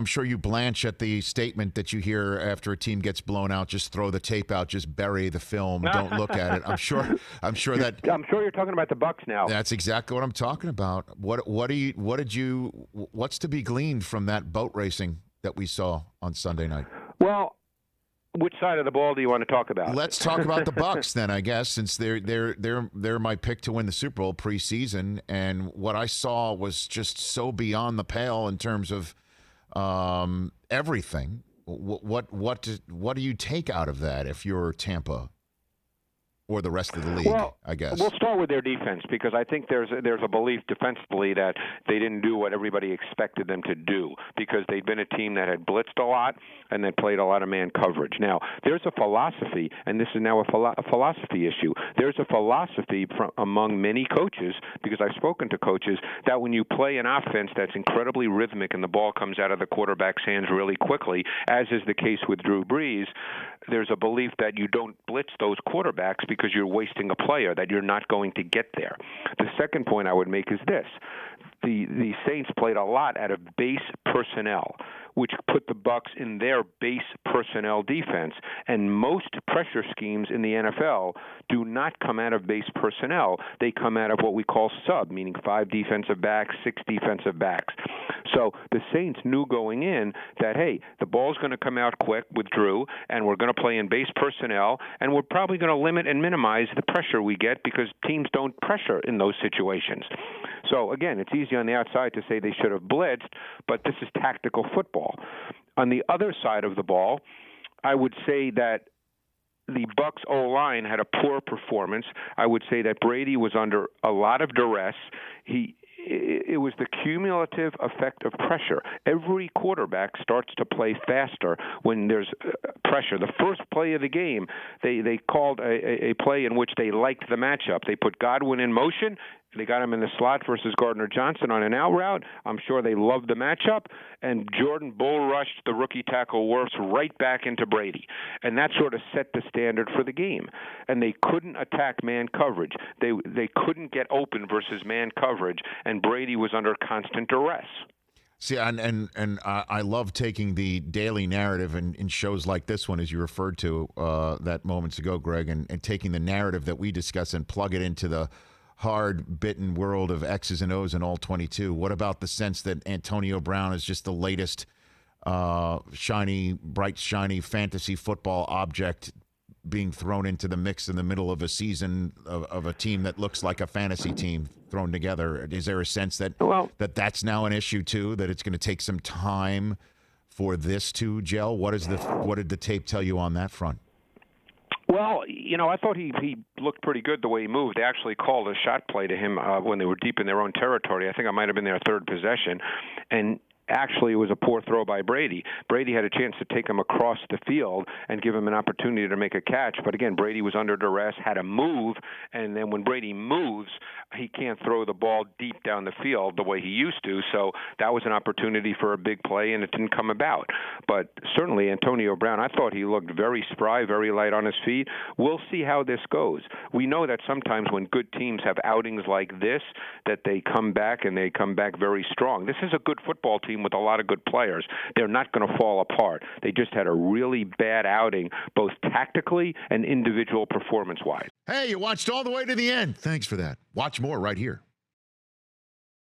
I'm sure you blanch at the statement that you hear after a team gets blown out. Just throw the tape out. Just bury the film. Don't look at it. I'm sure that. I'm sure you're talking about the Bucs now. That's exactly what I'm talking about. What's to be gleaned from that boat racing that we saw on Sunday night? Well, which side of the ball do you want to talk about? Let's talk about the Bucs then, I guess, since they're my pick to win the Super Bowl preseason, and what I saw was just so beyond the pale in terms of everything. What do you take out of that if you're Tampa or the rest of the league? Well, I guess we'll start with their defense, because I think there's a belief defensively that they didn't do what everybody expected them to do, because they'd been a team that had blitzed a lot and that played a lot of man coverage. Now, there's a philosophy, and this is now a philosophy issue. There's a philosophy among many coaches, because I've spoken to coaches, that when you play an offense that's incredibly rhythmic and the ball comes out of the quarterback's hands really quickly, as is the case with Drew Brees, there's a belief that you don't blitz those quarterbacks because you're wasting a player, that you're not going to get there. The second point I would make is this. The Saints played a lot out of base personnel, which put the Bucs in their base personnel defense. And most pressure schemes in the NFL do not come out of base personnel. They come out of what we call sub, meaning 5 defensive backs, 6 defensive backs. So the Saints knew going in that, hey, the ball's going to come out quick with Drew, and we're going to play in base personnel, and we're probably going to limit and minimize the pressure we get because teams don't pressure in those situations. So, again, it's easy on the outside to say they should have blitzed, but this is tactical football. On the other side of the ball, I would say that the Bucs O-line had a poor performance. I would say that Brady was under a lot of duress. It was the cumulative effect of pressure. Every quarterback starts to play faster when there's pressure. The first play of the game, they called a play in which they liked the matchup. They put Godwin in motion. They got him in the slot versus Gardner Johnson on an out route. I'm sure they loved the matchup. And Jordan bull rushed the rookie tackle Wirfs right back into Brady. And that sort of set the standard for the game. And they couldn't attack man coverage. They couldn't get open versus man coverage. And Brady was under constant duress. See, and I love taking the daily narrative in shows like this one, as you referred to that moments ago, Greg, and taking the narrative that we discuss and plug it into the hard-bitten world of X's and O's in all 22. What about the sense that Antonio Brown is just the latest bright, shiny fantasy football object being thrown into the mix in the middle of a season of a team that looks like a fantasy team thrown together? Is there a sense that that's now an issue too, that it's going to take some time for this to gel? What did the tape tell you on that front? Well, I thought he looked pretty good the way he moved. They actually called a shot play to him when they were deep in their own territory. I think it might have been their third possession. And actually, it was a poor throw by Brady. Brady had a chance to take him across the field and give him an opportunity to make a catch. But again, Brady was under duress, had to move, and then when Brady moves, he can't throw the ball deep down the field the way he used to. So that was an opportunity for a big play, and it didn't come about. But certainly, Antonio Brown, I thought he looked very spry, very light on his feet. We'll see how this goes. We know that sometimes when good teams have outings like this, that they come back, and they come back very strong. This is a good football team with a lot of good players. They're not going to fall apart. They just had a really bad outing, both tactically and individual performance-wise. Hey, you watched all the way to the end. Thanks for that. Watch more right here.